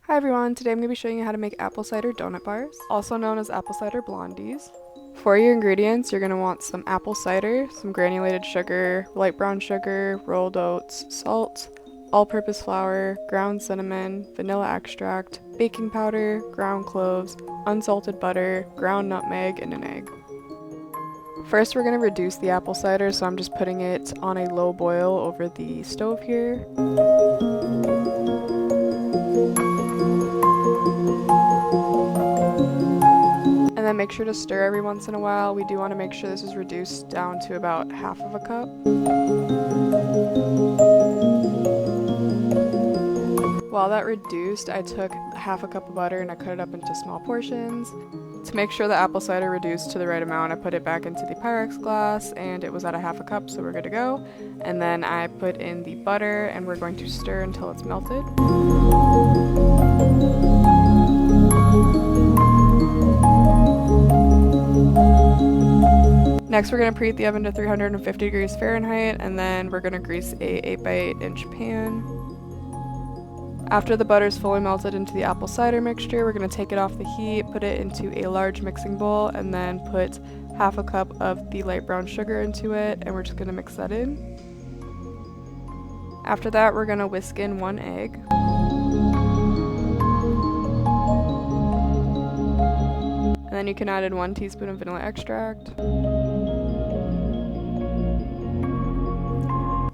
Hi everyone, today I'm going to be showing you how to make apple cider donut bars, also known as apple cider blondies. For your ingredients, you're going to want some apple cider, some granulated sugar, light brown sugar, rolled oats, salt, all-purpose flour, ground cinnamon, vanilla extract, baking powder, ground cloves, unsalted butter, ground nutmeg, and an egg. First, we're going to reduce the apple cider, so I'm just putting it on a low boil over the stove here. And then make sure to stir every once in a while. We do want to make sure this is reduced down to about half of a cup. While that reduced, I took half a cup of butter and I cut it up into small portions. To make sure the apple cider reduced to the right amount, I put it back into the Pyrex glass and it was at a half a cup, so we're good to go. And then I put in the butter and we're going to stir until it's melted. Next, we're going to preheat the oven to 350 degrees Fahrenheit, and then we're going to grease a 8x8 inch pan. After the butter is fully melted into the apple cider mixture, we're going to take it off the heat, put it into a large mixing bowl, and then put half a cup of the light brown sugar into it, and we're just going to mix that in. After that, we're going to whisk in 1 egg. And then you can add in 1 teaspoon of vanilla extract,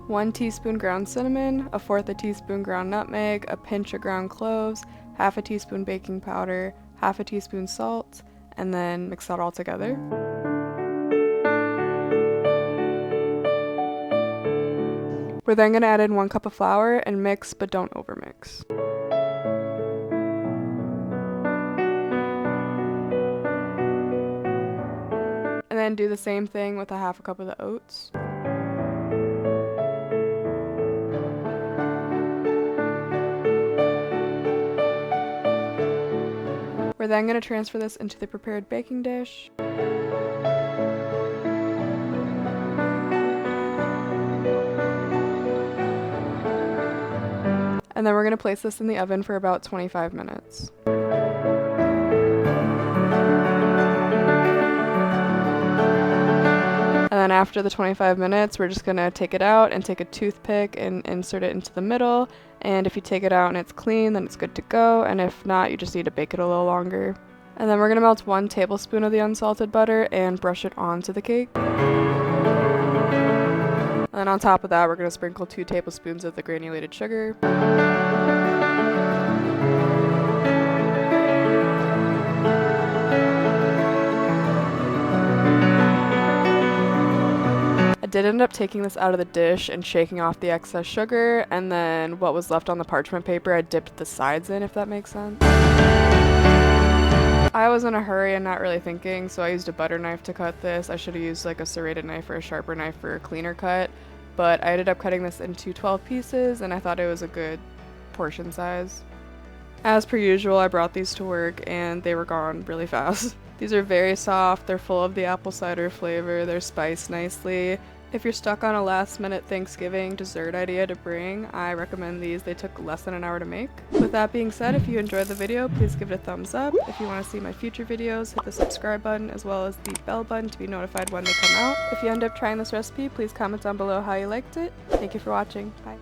1 teaspoon ground cinnamon, 1/4 teaspoon ground nutmeg, a pinch of ground cloves, half a teaspoon baking powder, half a teaspoon salt, and then mix that all together. We're then going to add in 1 cup of flour and mix, but don't overmix. And then do the same thing with a half a cup of the oats. We're then going to transfer this into the prepared baking dish. And then we're going to place this in the oven for about 25 minutes. And then after the 25 minutes, we're just going to take it out and take a toothpick and insert it into the middle. And if you take it out and it's clean, then it's good to go. And if not, you just need to bake it a little longer. And then we're going to melt 1 tablespoon of the unsalted butter and brush it onto the cake. And then on top of that, we're going to sprinkle 2 tablespoons of the granulated sugar. I did end up taking this out of the dish and shaking off the excess sugar, and then what was left on the parchment paper, I dipped the sides in, if that makes sense. I was in a hurry and not really thinking, so I used a butter knife to cut this. I should have used like a serrated knife or a sharper knife for a cleaner cut, but I ended up cutting this into 12 pieces, and I thought it was a good portion size. As per usual, I brought these to work and they were gone really fast. These are very soft, they're full of the apple cider flavor, they're spiced nicely. If you're stuck on a last minute Thanksgiving dessert idea to bring, I recommend these. They took less than an hour to make. With that being said, if you enjoyed the video, please give it a thumbs up. If you want to see my future videos, hit the subscribe button as well as the bell button to be notified when they come out. If you end up trying this recipe, please comment down below how you liked it. Thank you for watching. Bye.